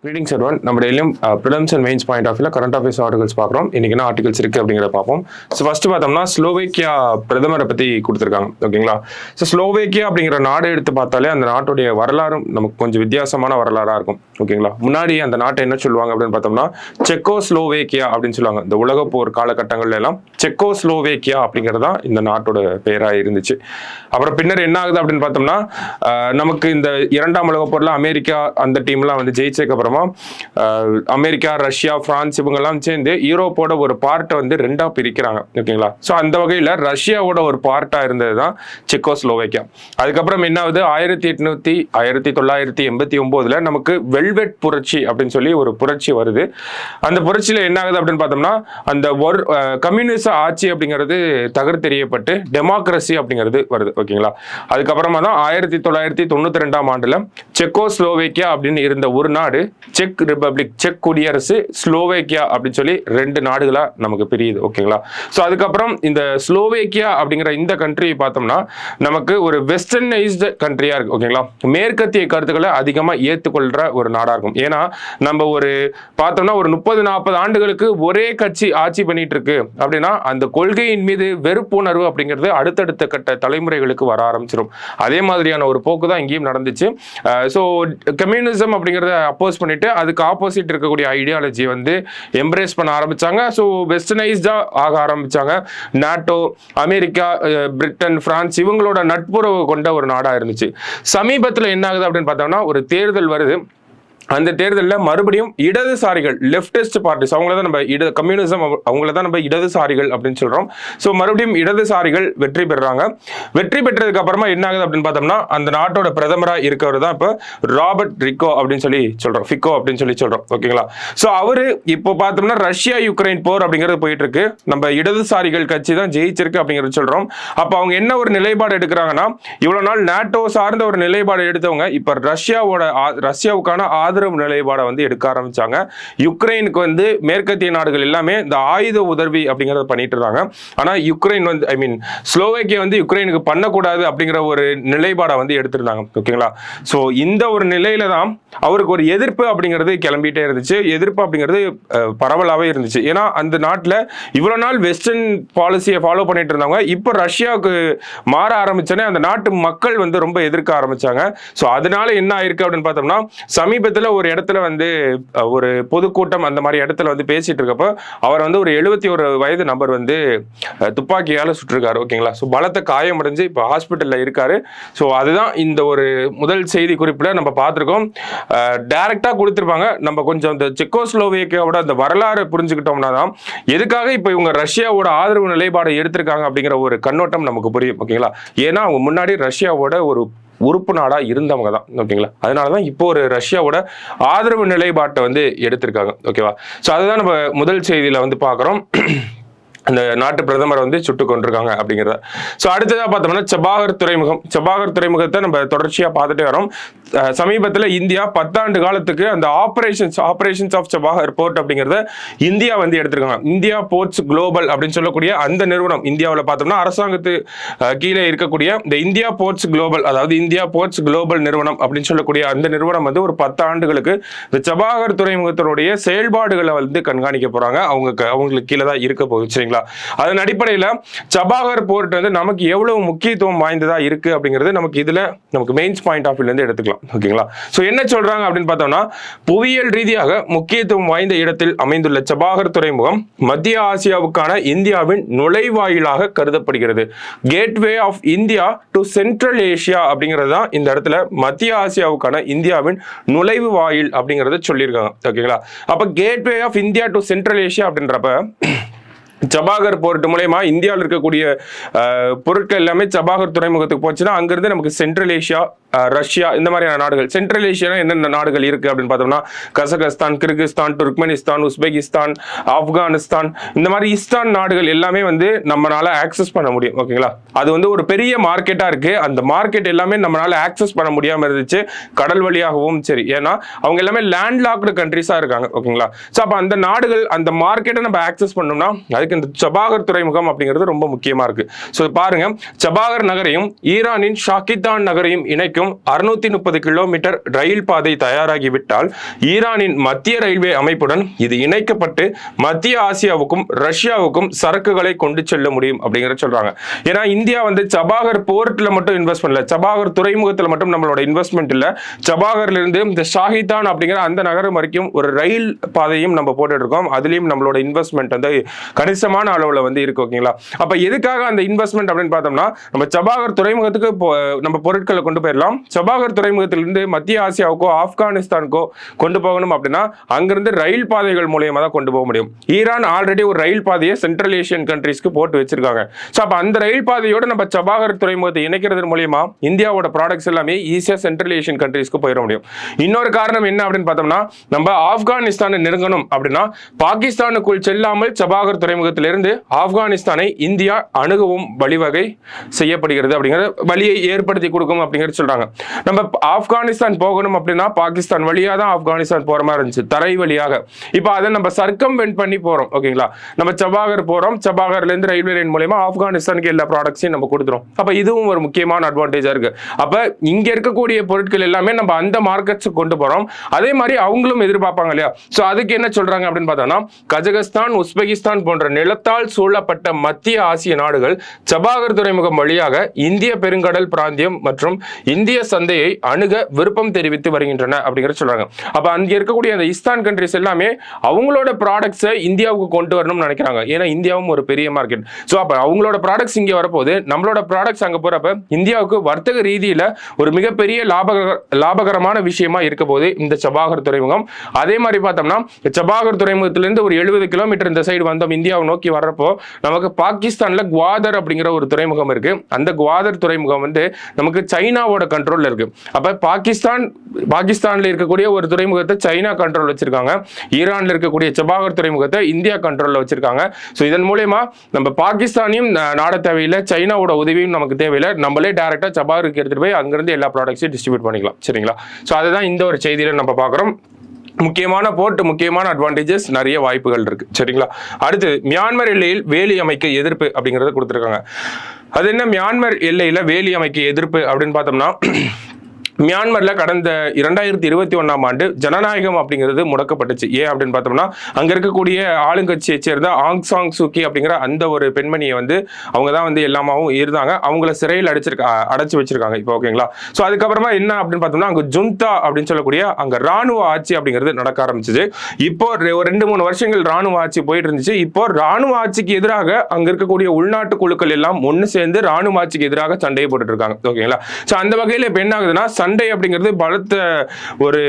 Greetings everyone. நம்ம டெய்லியும் prelims and mains point of வியூல கரண்ட் அஃபேர்ஸ் ஆர்டிகல்ஸ் பார்க்குறோம். இன்னைக்கு என்ன ஆர்டிகல்ஸ் இருக்கு அப்படிங்கிறத பார்ப்போம். ஸோ ஃபர்ஸ்ட் பார்த்தோம்னா ஸ்லோவேக்கியா பிரதமரை பற்றி கொடுத்துருக்காங்க. ஓகேங்களா? ஸோ ஸ்லோவேக்கியா அப்படிங்கிற நாடு எடுத்து பார்த்தாலே அந்த நாட்டுடைய வரலாறும் நமக்கு கொஞ்சம் வித்தியாசமான வரலாறாக இருக்கும். ஓகேங்களா? முன்னாடி அந்த நாட்டை என்ன சொல்லுவாங்க அப்படின்னு பார்த்தோம்னா செக்கோ ஸ்லோவேக்கியா அப்படின்னு சொல்லுவாங்க. இந்த உலக போர் காலகட்டங்கள்ல எல்லாம் செக்கோ ஸ்லோவேக்கியா அப்படிங்கிறது தான் இந்த நாட்டோட பெயராக இருந்துச்சு. அப்புறம் பின்னர் என்ன ஆகுது அப்படின்னு பார்த்தோம்னா நமக்கு இந்த இரண்டாம் உலக போர்ல அமெரிக்கா அந்த டீம்லாம் வந்து ஜெயிச்சதுக்கு அப்புறமா அமெரிக்கா, ரஷ்யா, பிரான்ஸ் இவங்கெல்லாம் சேர்ந்து யூரோப்போட ஒரு பார்ட்டை வந்து ரெண்டா பிரிக்கிறாங்க. ஓகேங்களா? ஸோ அந்த வகையில் ரஷ்யாவோட ஒரு பார்ட்டா இருந்தது தான் செக்கோஸ்லோவேக்கியா. அதுக்கப்புறம் என்ன ஆகுது, 1989 நமக்கு வெல்வெட் புரட்சி அப்படின்னு சொல்லி ஒரு புரட்சி வருது. அந்த புரட்சியில என்ன ஆகுது அப்படின்னு பார்த்தோம்னா அந்த ஒரு கம்யூனிச ஆட்சி அப்படிங்கிறது தகர்த்தெறியப்பட்டு டெமோக்ரஸி அப்படிங்கிறது வருது. ஓகேங்களா? அதுக்கப்புறமா தான் 1992 செக்கோஸ்லோவேக்கியா அப்படின்னு இருந்த ஒரு நாடு செக் ரிபப்ளிக், செக் குடியரசு, ஸ்லோவேக்கியா அப்படின்னு சொல்லி ரெண்டு நாடுகளா நமக்கு பிரியுது. ஓகேங்களா? ஸோ அதுக்கப்புறம் இந்த ஸ்லோவேக்கியா அப்படிங்கிற இந்த கண்ட்ரி பார்த்தோம்னா நமக்கு ஒரு வெஸ்டர்னைஸ்டு கண்ட்ரியா இருக்கு. ஓகேங்களா? மேற்கத்திய கருத்துக்களை அதிகமாக ஏற்றுக்கொள்ற ஒரு நாடா இருக்கும். ஏன்னா நம்ம ஒரு பார்த்தோம்னா ஒரு 30-40 ஆண்டுகளுக்கு ஒரே கட்சி ஆட்சி பண்ணிட்டு இருக்கு அப்படின்னா அந்த கொள்கையின் மீது வெறுப்புணர்வு அப்படிங்கிறது அடுத்தடுத்த கட்ட தலைமுறைகளுக்கு வர ஆரம்பிச்சிடும். அதே மாதிரியான ஒரு போக்கு தான் இங்கேயும் நடந்துச்சு. ஸோ கம்யூனிசம் அப்படிங்கிறத அப்போஸ் பண்ணிட்டு அதுக்கு ஆப்போசிட் இருக்கக்கூடிய ஐடியாலஜி வந்து எம்ப்ரேஸ் பண்ண ஆரம்பிச்சாங்க. ஸோ வெஸ்டர்னைஸ்டா ஆக ஆரம்பிச்சாங்க. நாட்டோ, அமெரிக்கா, பிரிட்டன், பிரான்ஸ் இவங்களோட நட்புறவு கொண்ட ஒரு நாடா இருந்துச்சு. சமீபத்தில் என்ன ஆகுது அப்படின்னு பார்த்தோம்னா ஒரு தேர்தல் வருது. அந்த தேர்தலில் மறுபடியும் இடதுசாரிகள், லெப்டிஸ்ட் பார்ட்டிஸ், அவங்கள தான் நம்ம கம்யூனிசம் அவங்கள தான் நம்ம இடதுசாரிகள் அப்படின்னு சொல்றோம். ஸோ மறுபடியும் இடதுசாரிகள் வெற்றி பெறுறாங்க. வெற்றி பெற்றதுக்கு அப்புறமா என்ன ஆகுது அப்படின்னு பார்த்தோம்னா அந்த நாட்டோட பிரதமராக இருக்கவர் தான் இப்போ ராபர்ட் ரிக்கோ அப்படின்னு சொல்லி சொல்றோம், ஃபிக்கோ அப்படின்னு சொல்லி சொல்றோம். ஓகேங்களா? ஸோ அவரு இப்போ பார்த்தோம்னா ரஷ்யா யுக்ரைன் போர் அப்படிங்கிறது போயிட்டு இருக்கு. நம்ம இடதுசாரிகள் கட்சி தான் ஜெயிச்சிருக்கு அப்படிங்கிறது சொல்றோம். அப்போ அவங்க என்ன ஒரு நிலைப்பாடு எடுக்கிறாங்கன்னா இவ்வளவு நாள் நாட்டோ சார்ந்த ஒரு நிலைப்பாடு எடுத்தவங்க இப்போ ரஷ்யாவுக்கான ஆதரவு நிலைப்பாடை வந்து எடுக்க ஆரம்பிச்சாங்க. யுக்ரைனுக்கு வந்து மேற்கத்திய நாடுகள் எல்லாமே இந்த ஆயுத உதவி அப்படிங்கறத பண்ணிட்டு இருக்காங்க. ஆனா யுக்ரைன் வந்து ஸ்லோவேக்கியா வந்து யுக்ரைனுக்கு பண்ணக்கூடாது அப்படிங்கிற ஒரு நிலைப்பாடை வந்து எடுத்திருந்தாங்க. ஓகேங்களா? ஸோ இந்த ஒரு நிலையில தான் அவருக்கு ஒரு எதிர்ப்பு அப்படிங்கிறது கிளம்பிட்டே இருந்துச்சு. எதிர்ப்பு அப்படிங்கிறது பரவலாகவே இருந்துச்சு. ஏன்னா அந்த நாட்டில் இவ்வளவு நாள் வெஸ்டர்ன் பாலிசியை ஃபாலோ பண்ணிட்டு இருந்தவங்க இப்போ ரஷ்யாவுக்கு மாற ஆரம்பிச்சோன்னே அந்த நாட்டு மக்கள் வந்து ரொம்ப எதிர்க்க ஆரம்பிச்சாங்க. ஸோ அதனால என்ன ஆயிருக்கு அப்படின்னு பார்த்தோம்னா சமீபத்தில் ஒரு இடத்துல வந்து ஒரு பொதுக்கூட்டம் அந்த மாதிரி இடத்துல வந்து பேசிட்டு இருக்கப்போ அவர் வந்து ஒரு 71 வயது நபர் வந்து துப்பாக்கியால சுட்டிருக்காரு. ஓகேங்களா? ஸோ பலத்த காயமடைஞ்சு இப்போ ஹாஸ்பிட்டல்ல இருக்காரு. ஸோ அதுதான் இந்த ஒரு முதல் செய்தி குறிப்பிட நம்ம பார்த்துருக்கோம். டைரக்டா கொடுத்துருப்பாங்க. நம்ம கொஞ்சம் இந்த செக்கோஸ்லோவேக்கியாவோட அந்த வரலாறு புரிஞ்சுக்கிட்டோம்னா தான் எதுக்காக இப்போ இவங்க ரஷ்யாவோட ஆதரவு நிலைப்பாடை எடுத்திருக்காங்க அப்படிங்கிற ஒரு கண்ணோட்டம் நமக்கு புரியும். ஓகேங்களா? ஏன்னா அவங்க முன்னாடி ரஷ்யாவோட ஒரு உறுப்பு நாடா இருந்தவங்க தான். ஓகேங்களா? அதனாலதான் இப்போ ஒரு ரஷ்யாவோட ஆதரவு நிலைப்பாட்டை வந்து எடுத்திருக்காங்க. ஓகேவா? ஸோ அதுதான் நம்ம முதல் செய்தியில வந்து பார்க்குறோம். அந்த நாட்டு பிரதமரை வந்து சுட்டு கொண்டிருக்காங்க அப்படிங்கிறத. ஸோ அடுத்ததாக பார்த்தோம்னா சபாகர் துறைமுகத்தை நம்ம தொடர்ச்சியாக பார்த்துட்டே வரோம். சமீபத்தில் இந்தியா 10 ஆண்டு காலத்துக்கு அந்த ஆபரேஷன்ஸ் ஆஃப் சபாகர் போர்ட் அப்படிங்கிறத இந்தியா வந்து எடுத்திருக்காங்க. இந்தியா போர்ட்ஸ் குளோபல் அப்படின்னு சொல்லக்கூடிய அந்த நிறுவனம் இந்தியாவில் பார்த்தோம்னா அரசாங்கத்து கீழே இருக்கக்கூடிய இந்த இந்தியா போர்ட்ஸ் குளோபல், அதாவது இந்தியா போர்ட்ஸ் குளோபல் நிறுவனம் அப்படின்னு சொல்லக்கூடிய அந்த நிறுவனம் வந்து ஒரு 10 ஆண்டுகளுக்கு இந்த சபாகர் துறைமுகத்தினுடைய செயல்பாடுகளை வந்து கண்காணிக்க போறாங்க. அவங்களுக்கு கீழே தான் இருக்க போகுது. சரிங்களா? அதன் அடிப்படையில் சபாகர் போர்ட் வந்து நமக்கு எவ்வளவு முக்கியத்துவம் வாய்ந்ததா இருக்கு அப்படிங்கிறது நமக்கு மெயின்ஸ் பாயிண்ட் ஆஃப் வியூல இருந்து எடுத்துக்கலாம். ஓகேங்களா? சோ என்ன சொல்றாங்க அப்படின்னு பார்த்தோம்னா புவியியல் ரீதியாக முக்கியத்துவம் வாய்ந்த இடத்தில் அமைந்துள்ள சபாகர் துறைமுகம் மத்திய ஆசியாவுக்கான இந்தியாவின் நுழைவாயிலாக கருதப்படுகிறது. Gateway of India to central Asia அப்படிங்கிறது தான் இந்த இடத்துல மத்திய ஆசியாவுக்கான இந்தியாவின் நுழைவு வாயில் அப்படிங்கறத சொல்லியிருக்காங்க. ஓகேங்களா? அப்ப gateway of India to central Asia அப்படின்றப்ப சபாகர் போர்ட் மூலமா இந்தியாவில் இருக்கக்கூடிய பொருட்கள் எல்லாமே சபாகர் துறைமுகத்துக்கு போச்சுன்னா அங்கிருந்து நமக்கு சென்ட்ரல் ஏசியா, ரஷ்யா இந்த மாதிரியான நாடுகள். சென்ட்ரல் ஏசியா என்னென்ன நாடுகள் இருக்கு அப்படின்னு பார்த்தோம்னா Kazakhstan, Kyrgyzstan, Turkmenistan, Uzbekistan, Afghanistan இந்த மாதிரி இஸ்தான் நாடுகள் எல்லாமே வந்து நம்மளால ஆக்சஸ் பண்ண முடியும். ஓகேங்களா? அது வந்து ஒரு பெரிய மார்க்கெட்டா இருக்கு. அந்த மார்க்கெட் எல்லாமே நம்மளால ஆக்சஸ் பண்ண முடியாம இருந்துச்சு கடல் வழியாகவும். சரி, ஏன்னா அவங்க எல்லாமே லேண்ட் லாக்டு கண்ட்ரிஸா இருக்காங்க. ஓகேங்களா? ஸோ அப்போ அந்த நாடுகள் அந்த மார்க்கெட்டை நம்ம ஆக்சஸ் பண்ணோம்னா அதுக்கு நமக்கு இந்த சபாகர் துறைமுகம் அப்படிங்கிறது ரொம்ப முக்கியமா இருக்கு. ஸோ பாருங்க, சபாகர் நகரையும் ஈரானின் ஷாகித்தான் நகரையும் இணைக்கும் 630 கிலோமீட்டர் ரயில் பாதை தயாராகிவிட்டால் ஈரானின் மத்திய ரயில்வே அமைப்புடன் இது இணைக்கப்பட்டு மத்திய ஆசியாவுக்கும் ரஷ்யாவுக்கும் சரக்குகளை கொண்டு செல்ல முடியும் அப்படிங்கிற சொல்றாங்க. ஏன்னா இந்தியா வந்து சபாகர் போர்ட்ல மட்டும் இன்வெஸ்ட் பண்ணல, சபாகர் துறைமுகத்தில் மட்டும் நம்மளோட இன்வெஸ்ட்மெண்ட் இல்ல, சபாகர்ல இருந்து இந்த ஷாகித்தான் அப்படிங்கிற அந்த நகரம் வரைக்கும் ஒரு ரயில் பாதையும் நம்ம போட்டுட்டு இருக்கோம். அதுலயும் நம்மளோட இன்வெஸ்ட்மெண்ட் வந்து கணிசமான அளவுல வந்து இருக்கு. ஓகேங்களா? அப்ப எதுக்காக அந்த இன்வெஸ்ட்மெண்ட் அப்படின்னு பார்த்தோம்னா, நம்ம சபாகர் துறைமுகத்துக்கு நம்ம பொருட்களை கொண்டு போயிடலாம். சபாகர் துறைமுகத்திலிருந்து மத்திய ஆசியாவுக்கோ ஆப்கானிஸ்தானுக்கோ கொண்டு போகணும் அப்படின்னா அங்கிருந்து ரயில் பாதைகள் மூலியமா தான் கொண்டு போக முடியும். ஈரான் ஆல்ரெடி ஒரு ரயில் பாதையை சென்ட்ரல் ஏசியன் கண்ட்ரீஸ்க்கு போட்டு வச்சிருக்காங்க. ஸோ அப்ப அந்த ரயில் பாதையோட நம்ம சபாகர் துறைமுகத்தை இணைக்கிறது மூலியமா இந்தியாவோட ப்ராடக்ட்ஸ் எல்லாமே ஈஸியா சென்ட்ரல் ஏசியன் கண்ட்ரீஸ்க்கு போயிட முடியும். இன்னொரு காரணம் என்ன அப்படின்னு பார்த்தோம்னா, நம்ம ஆப்கானிஸ்தானை நெருங்கணும் அப்படின்னா பாகிஸ்தானுக்குள் செல்லாமல் சபாகர் துறைமுகத்திலிருந்து ஆப்கானிஸ்தானை இந்தியா அணுகவும் வழிவகை செய்யப்படுகிறது, அப்படிங்கிற வழியை ஏற்படுத்தி கொடுக்கும் அப்படிங்கிறது சொல்றாங்க. நம்ம ஆப்கானிஸ்தான் போகணும் அப்படின்னா பாகிஸ்தான் வழியா தான் ஆப்கானிஸ்தான் போற மாதிரி இருந்துச்சு, தரை வழியாக. இப்போ அதை நம்ம சர்க்கம்வென்ட் பண்ணி போறோம். ஓகேங்களா? நம்ம சபாகர் போறோம், சபாகர்ல இருந்து ரயில்வே லைன் மூலமா ஆப்கானிஸ்தானுக்கு எல்லா ப்ராடக்ட்ஸையும் நம்ம கொடுத்துரும். அப்ப இதுவும் ஒரு முக்கியமான அட்வான்டேஜா இருக்கு. அப்ப இங்க இருக்கக்கூடிய பொருட்கள் எல்லாமே நம்ம அந்த மார்க்கெட்ஸ் கொண்டு போறோம். அதே மாதிரி அவங்களும் எதிர்பார்ப்பாங்க இல்லையா? சோ அதுக்கு என்ன சொல்றாங்க அப்படின்னு பார்த்தோம்னா, கஜகஸ்தான், உஸ்பெகிஸ்தான் போன்ற நிலத்தால் சூழப்பட்ட மத்திய ஆசிய நாடுகள் சபாகர் துறைமுகம் வழியாக இந்திய பெருங்கடல் பிராந்தியம் மற்றும் இந்திய சந்தையை அணுக விருப்பம் தெரிவித்து வருகின்றன அப்படிங்கிறத சொல்றாங்க. அப்ப அங்க இருக்கக்கூடிய அந்த இஸ்தான் கண்ட்ரிஸ் எல்லாமே அவங்களோட ப்ராடக்ட்ஸை இந்தியாவுக்கு கொண்டு வரணும்னு நினைக்கிறாங்க. ஏன்னா இந்தியாவும் ஒரு பெரிய மார்க்கெட். ஸோ அப்ப அவங்களோட ப்ராடக்ட்ஸ் இங்க வரப்போது, நம்மளோட ப்ராடக்ட்ஸ் அங்க போறப்ப இந்தியாவுக்கு வர்த்தக ரீதியில ஒரு மிகப்பெரிய லாபகரமான விஷயமா இருக்க போது இந்த சபாகர் துறைமுகம். அதே மாதிரி பார்த்தோம்னா, சபாகர் துறைமுகத்திலிருந்து ஒரு 70 கிலோமீட்டர் இந்த சைடு வந்தோம் இந்தியாவை நோக்கி வர்றப்போ நமக்கு பாகிஸ்தான்ல குவாதர் அப்படிங்கிற ஒரு துறைமுகம் இருக்கு. அந்த குவாதர் துறைமுகம் வந்து நமக்கு சைனாவோட கண்ட்ரோல்ல இருக்கு. அப்ப பாகிஸ்தான்ல இருக்கக்கூடிய ஒரு துறைமுகத்தை சைனா கண்ட்ரோல் வச்சிருக்காங்க. ஈரான்ல இருக்கக்கூடிய சபாகர் துறைமுகத்தை இந்தியா கண்ட்ரோல்ல வச்சிருக்காங்க. ஸோ இதன் மூலமா நம்ம பாகிஸ்தானையும் நாட தேவையில்லை, சைனாவோட உதவியும் நமக்கு தேவையில்லை, நம்மளே டைரக்டா சபாகருக்கு எடுத்துட்டு போய் அங்கிருந்து எல்லா ப்ராடக்ட்ஸையும் டிஸ்ட்ரிபியூட் பண்ணிக்கலாம். சரிங்களா? ஸோ அதுதான் இந்த ஒரு செய்தியில நம்ம பார்க்குறோம். முக்கியமான போர்ட், முக்கியமான அட்வான்டேஜஸ், நிறைய வாய்ப்புகள் இருக்கு. சரிங்களா? அடுத்து, மியான்மர் எல்லையில் வேலி அமைக்க எதிர்ப்பு அப்படிங்கறத கொடுத்திருக்காங்க. அது என்ன மியான்மர் எல்லையில வேலி அமைக்க எதிர்ப்பு அப்படின்னு பார்த்தோம்னா, மியான்மர்ல கடந்த 2021ஆம் ஆண்டு ஜனநாயகம் அப்படிங்கிறது முடக்கப்பட்டுச்சு. ஏன் அப்படின்னு பார்த்தோம்னா, அங்க இருக்கக்கூடிய ஆளுங்கட்சியை சேர்ந்த ஆங் சாங் சூக்கி அப்படிங்கிற அந்த ஒரு பெண்மணியை வந்து அவங்க தான் வந்து எல்லாமாவும் இருந்தாங்க. அவங்கள சிறையில் அடைச்சு வச்சிருக்காங்க இப்போ. ஓகேங்களா? ஸோ அதுக்கப்புறமா என்ன அப்படின்னு பார்த்தோம்னா, அங்க ஜுந்தா அப்படின்னு சொல்லக்கூடிய அங்க ராணுவ ஆட்சி அப்படிங்கிறது நடக்க ஆரம்பிச்சது. இப்போ ஒரு 2-3 வருஷங்கள் ராணுவ ஆட்சி போயிட்டு இருந்துச்சு. இப்போ ராணுவ ஆட்சிக்கு எதிராக அங்க இருக்கக்கூடிய உள்நாட்டு குழுக்கள் எல்லாம் ஒன்னு சேர்ந்து ராணுவ ஆட்சிக்கு எதிராக சண்டையை போட்டுட்டு இருக்காங்க. ஓகேங்களா? ஸோ அந்த வகையில் இப்போ என்ன ஆகுதுன்னா, சண்டை அப்படிங்கிறது பலத்த ஒரு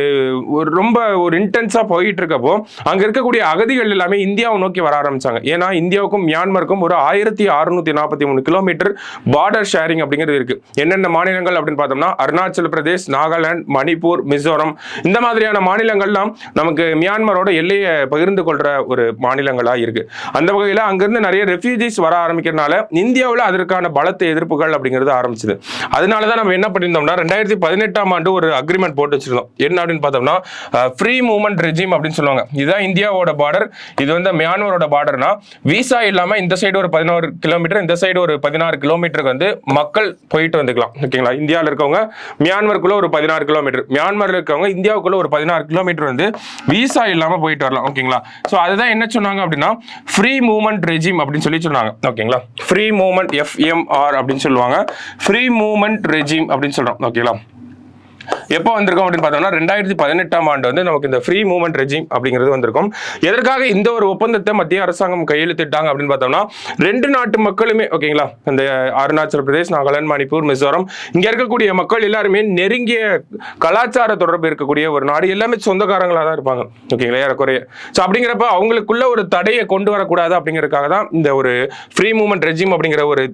ரொம்ப ஒரு இன்டென்ஸா போயிட்டு இருக்கப்போ அங்க இருக்கக்கூடிய அகதிகள் எல்லாமே இந்தியாவை நோக்கி வர ஆரம்பிச்சாங்க. ஏன்னா இந்தியாவுக்கும் மியான்மருக்கும் ஒரு 1643 கிலோமீட்டர் பார்டர் ஷேரிங் அப்படிங்கிறது இருக்கு. என்னென்ன மாநிலங்கள் அப்படின்னு பார்த்தோம்னா, அருணாச்சல பிரதேஷ், நாகாலாந்து, மணிப்பூர், மிசோரம், இந்த மாதிரியான மாநிலங்கள்லாம் நமக்கு மியான்மரோட எல்லையை பகிர்ந்து கொள்ற ஒரு மாநிலங்களா இருக்கு. அந்த வகையில் அங்கிருந்து நிறைய ரெஃப்யூஜிஸ் வர ஆரம்பிக்கிறதுனால இந்தியாவில் அதற்கான பலத்த எதிர்ப்புகள் அப்படிங்கிறது ஆரம்பிச்சது. அதனாலதான் நம்ம என்ன பண்ணியிருந்தோம்னா, 2018ஆம் ஆண்டு ஒரு அக்ரிமெண்ட் போட்டு வச்சிருந்தோம். என்ன அப்படின்னு பார்த்தோம்னா, ஃப்ரீ மூவ்மெண்ட் ரெஜிம் அப்படின்னு சொல்லுவாங்க. இதுதான் இந்தியாவோட பார்டர், இது வந்து மியான்மரோட பார்டர்னா, விசா இல்லாம இந்த சைடு ஒரு 11 கிலோமீட்டர், இந்த சைடு ஒரு 16 கிலோமீட்டருக்கு வந்து மக்கள் போயிட்டு வந்துக்கலாம். ஓகேங்களா? இந்தியாவில் இருக்கவங்க மியான்மருக்குள்ள ஒரு 16 கிலோமீட்டர், மியான்மர்ல இருக்கவங்க இந்தியாவுக்குள்ள ஒரு 16 கிலோமீட்டர் வந்து விசா இல்லாம போயிட்டு வரலாம். ஓகேங்களா? ஸோ அதுதான் என்ன சொன்னாங்க அப்படின்னா, ஃப்ரீ மூவ்மெண்ட் ரெஜிம் அப்படின்னு சொல்லி சொன்னாங்க. ஓகேங்களா? ஃப்ரீ மூவ்மெண்ட், FMR அப்படின்னு சொல்லுவாங்க, ஃப்ரீ மூவ்மெண்ட் ரெஜிம் அப்படின்னு சொல்றோம். ஓகேங்களா? எப்போ வந்திருக்கும் அப்படின்னு பார்த்தோம்னா, 2018ஆம் ஆண்டு வந்து நமக்கு இந்த ஃப்ரீ மூவ்மெண்ட் ரெஜிம் அப்படிங்கிறது வந்திருக்கும். எதற்காக இந்த ஒரு ஒப்பந்தத்தை மத்திய அரசாங்கம் கையெழுத்திட்டாங்க அப்படின்னு பார்த்தோம்னா, 2 நாட்டு மக்களுமே, ஓகேங்களா, இந்த அருணாச்சல பிரதேஷ், நாகாலாந்து, மணிப்பூர், மிசோரம், இங்க இருக்கக்கூடிய மக்கள் எல்லாருமே நெருங்கிய கலாச்சார தொடர்பு இருக்கக்கூடிய ஒரு நாடு, எல்லாமே சொந்தக்காரங்களா தான் இருப்பாங்க. ஓகேங்களா? ஏறக்குறைய. ஸோ அப்படிங்கிறப்ப அவங்களுக்குள்ள ஒரு தடையை கொண்டு வரக்கூடாது அப்படிங்கிறதுக்காக தான் இந்த ஒரு ஃப்ரீ மூவ்மெண்ட் ரெஜிம் அப்படிங்கிற ஒரு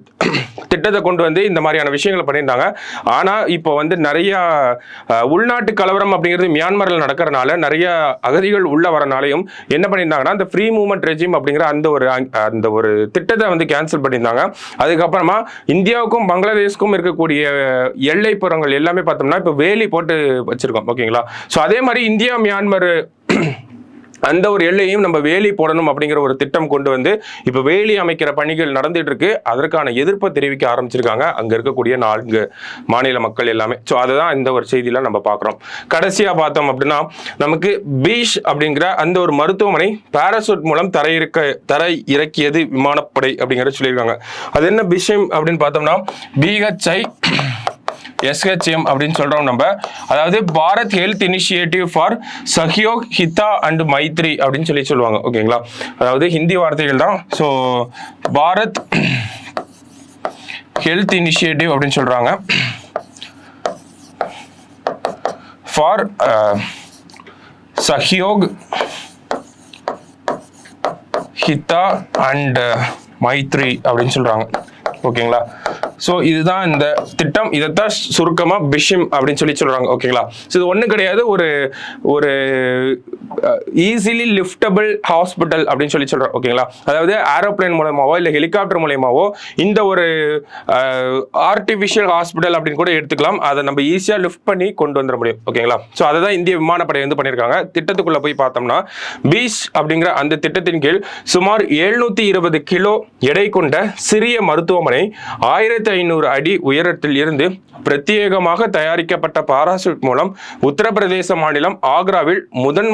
திட்டத்தை கொண்டு வந்து இந்த மாதிரியான விஷயங்களை பண்ணியிருந்தாங்க. ஆனா இப்போ வந்து நிறைய உள்நாட்டு கலவரம் அப்படிங்கிறது மியான்மர்ல நடக்கிறதுனால நிறைய அகதிகள் உள்ள வரனாலையும் என்ன பண்ணியிருந்தாங்கன்னா, இந்த ஃப்ரீ மூவ்மெண்ட் ரெஜிம் அப்படிங்கிற அந்த ஒரு திட்டத்தை வந்து கேன்சல் பண்ணியிருந்தாங்க. அதுக்கப்புறமா இந்தியாவுக்கும் பங்களாதேஷ்க்கும் இருக்கக்கூடிய எல்லைப்புறங்கள் எல்லாமே பார்த்தோம்னா இப்போ வேலி போட்டு வச்சிருக்கோம். ஓகேங்களா? ஸோ அதே மாதிரி இந்தியா மியான்மர் அந்த ஒரு எல்லையும் நம்ம வேலி போடணும் அப்படிங்கிற ஒரு திட்டம் கொண்டு வந்து இப்ப வேலி அமைக்கிற பணிகள் நடந்துட்டு இருக்கு. அதற்கான எதிர்ப்பை தெரிவிக்க ஆரம்பிச்சிருக்காங்க அங்க இருக்கக்கூடிய 4 மாநில மக்கள் எல்லாமே. ஸோ அதுதான் இந்த ஒரு செய்தியில நம்ம பார்க்குறோம். கடைசியா பார்த்தோம் அப்படின்னா நமக்கு பீச் அப்படிங்கிற அந்த ஒரு மருத்துவமனை பாராசூட் மூலம் தரை இறக்கியது விமானப்படை அப்படிங்கிறத சொல்லியிருக்காங்க. அது என்ன விஷயம் அப்படின்னு பார்த்தோம்னா BHI SHM அப்படின்னு சொல்றோம் நம்ம. அதாவது Bharat health initiative for Sahyog Hita and Maitri அப்படின்னு சொல்லுவாங்க. ஓகேங்களா, அதாவது ஹிந்தி வார்த்தைகள் தான். ஸோ பாரத் ஹெல்த் இனிஷியேட்டிவ் அப்படின்னு சொல்றாங்க ஃபார் சஹயோக் ஹிதா அண்ட் மைத்ரி அப்படின்னு சொல்றாங்க. ஓகேங்களா, ஸோ இதுதான் இந்த திட்டம். இதைத்தான் சுருக்கமா பிஷிம் அப்படின்னு சொல்றாங்க. ஓகேங்களா, ஸோ இது ஒன்றும் கிடையாது, ஒரு ஈஸிலி லிஃப்டபிள் ஹாஸ்பிட்டல் அப்படின்னு சொல்றோம். ஓகேங்களா, அதாவது ஏரோப்ளேன் மூலமாவோ இல்லை ஹெலிகாப்டர் மூலமாவோ இந்த ஒரு ஆர்டிஃபிஷியல் ஹாஸ்பிட்டல் அப்படின்னு கூட எடுத்துக்கலாம். அதை நம்ம ஈஸியாக லிஃப்ட் பண்ணி கொண்டு வந்துட முடியும். ஓகேங்களா, ஸோ அதை தான் இந்திய விமானப்படை வந்து பண்ணியிருக்காங்க. திட்டத்துக்குள்ள போய் பார்த்தோம்னா பீச் அப்படிங்கிற அந்த திட்டத்தின் கீழ் சுமார் 720 கிலோ எடை கொண்ட சிறிய மருத்துவமனை 1500 அடி உயரத்தில் இருந்து பிரத்யேகமாக தயாரிக்கப்பட்ட பாராசூட் மூலம் உத்தரப்பிரதேச மாநிலம் ஆக்ராவில்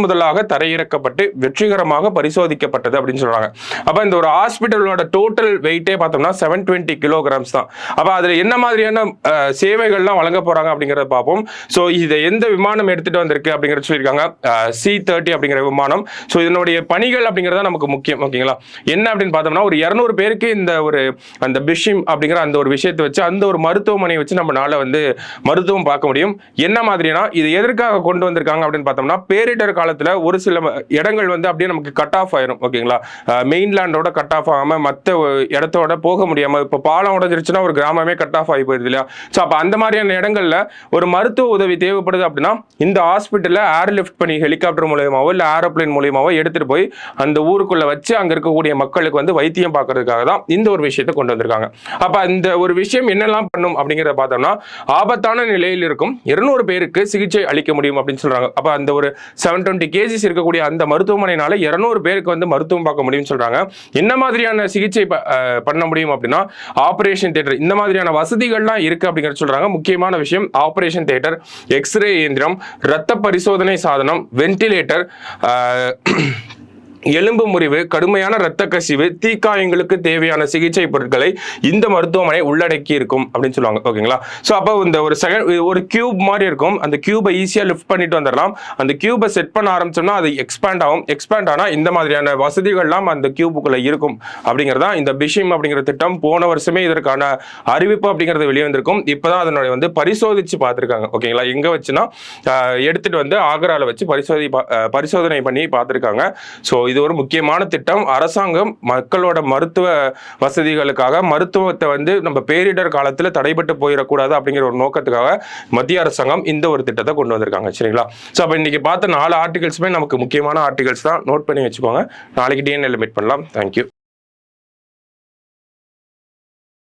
முதலாக தரையிறக்கப்பட்டு வெற்றிகரமாக பரிசோதிக்கப்பட்டது அப்படின்னு சொல்றாங்க. அப்ப இந்த ஒரு ஹாஸ்பிட்டலோட டோட்டல் வெயிட்டே பார்த்தோம்னா 720 கிலோகிராம்ஸ் தான். அப்ப அதுல என்ன மாதிரியான சேவைகள்லாம் வழங்க போறாங்க அப்படிங்கறத பார்ப்போம். ஸோ இதை எந்த விமானம் எடுத்துட்டு வந்திருக்கு அப்படிங்கறத சொல்லியிருக்காங்க. C-30 அப்படிங்கிற விமானம். ஸோ இதனுடைய பணிகள் அப்படிங்கறத நமக்கு முக்கியம். ஓகேங்களா, என்ன அப்படின்னு பார்த்தோம்னா ஒரு 200 பேருக்கு இந்த ஒரு அந்த பிஷிம் அப்படிங்கிற அந்த ஒரு விஷயத்தை வச்சு அந்த ஒரு மருத்துவமனையை வச்சு நம்மளால வந்து மருத்துவம் பார்க்க முடியும். என்ன மாதிரினா இது எதற்காக கொண்டு வந்திருக்காங்க அப்படின்னு பார்த்தோம்னா பேரிடர் காலத்துல ஒரு சில இடங்கள் வந்து அப்படியே நமக்கு கட் ஆஃப் ஆயிரும். ஓகேங்களா, மெயின்லேண்டோட கட் ஆஃப் ஆகாம மற்ற இடத்தோட போக முடியாம இப்போ பாலம் உடஞ்சிருச்சுன்னா ஒரு கிராமமே கட் ஆஃப் ஆகி போயிருது இல்லையா. ஸோ அப்போ அந்த மாதிரியான இடங்கள்ல ஒரு மருத்துவ உதவி தேவைப்படுது அப்படின்னா இந்த ஹாஸ்பிட்டல்ல ஏர் லிஃப்ட் பண்ணி ஹெலிகாப்டர் மூலியமாவோ இல்லை ஏரோப்ளேன் மூலியமாவோ எடுத்துட்டு போய் அந்த ஊருக்குள்ள வச்சு அங்க இருக்கக்கூடிய மக்களுக்கு வந்து வைத்தியம் பார்க்கறதுக்காக தான் இந்த ஒரு விஷயத்தை கொண்டு வந்திருக்காங்க. அப்ப இந்த ஒரு விஷயம் என்னெல்லாம் பண்ணும் அப்படிங்கிறத பார்த்தோம்னா ஆபத்தான நிலையில் இருக்கும் 200 பேருக்கு சிகிச்சை அளிக்க முடியும் அப்படின்னு சொல்றாங்க. அப்ப அந்த ஒரு 720 கேஜிஸ் இருக்கக்கூடிய அந்த மருத்துவமனையினால 200 பேருக்கு வந்து மருத்துவம் பார்க்க முடியும்னு சொல்றாங்க. என்ன மாதிரியான சிகிச்சை பண்ண முடியும் அப்படின்னா ஆபரேஷன் தியேட்டர் இந்த மாதிரியான வசதிகள்லாம் இருக்கு அப்படிங்கிறது சொல்றாங்க. முக்கியமான விஷயம் ஆபரேஷன் தியேட்டர், எக்ஸ்ரே இயந்திரம், ரத்த பரிசோதனை சாதனம், வென்டிலேட்டர், எலும்பு முறிவு, கடுமையான இரத்த கசிவு, தீக்காயங்களுக்கு தேவையான சிகிச்சை பொருட்களை இந்த மருத்துவமனை உள்ளடக்கி இருக்கும் அப்படின்னு சொல்லுவாங்க. ஓகேங்களா, ஸோ அப்போ இந்த ஒரு கியூப் மாதிரி இருக்கும். அந்த கியூபை ஈஸியாக லிஃப்ட் பண்ணிட்டு வந்துடலாம். அந்த கியூபை செட் பண்ண ஆரம்பிச்சோம்னா அது எக்ஸ்பேண்ட் ஆகும். எக்ஸ்பேண்ட் ஆனால் இந்த மாதிரியான வசதிகள்லாம் அந்த கியூபுக்குள்ள இருக்கும் அப்படிங்கிறதா இந்த பிஷிம் அப்படிங்கிற திட்டம். போன வருஷமே இதற்கான அறிவிப்பு அப்படிங்கிறது வெளியே வந்திருக்கும். இப்போதான் அதனுடைய வந்து பரிசோதிச்சு பார்த்துருக்காங்க. ஓகேங்களா, எங்க வச்சுன்னா எடுத்துட்டு வந்து ஆக்ரால வச்சு பரிசோதனை பண்ணி பார்த்துருக்காங்க. ஸோ இது ஒரு முக்கியமான திட்டம். அரசாங்கம் மக்களோட மருத்துவ வசதிகளுக்காக மருத்துவத்தை வந்து நம்ம பேரிடர் காலத்தில் தடைபட்டு போயிடக்கூடாது அப்படிங்கிற ஒரு நோக்கத்துக்காக மத்திய அரசாங்கம் இந்த ஒரு திட்டத்தை கொண்டு வந்திருக்காங்க. சரிங்களா, ஸோ அப்போ இன்னைக்கு பார்த்த 4 ஆர்டிகல்ஸுமே நமக்கு முக்கியமான ஆர்டிகல்ஸ் தான். நோட் பண்ணி வச்சுக்கோங்க. நாளைக்கு டிஎன்ஏல மீட் பண்ணலாம். தேங்க்யூ.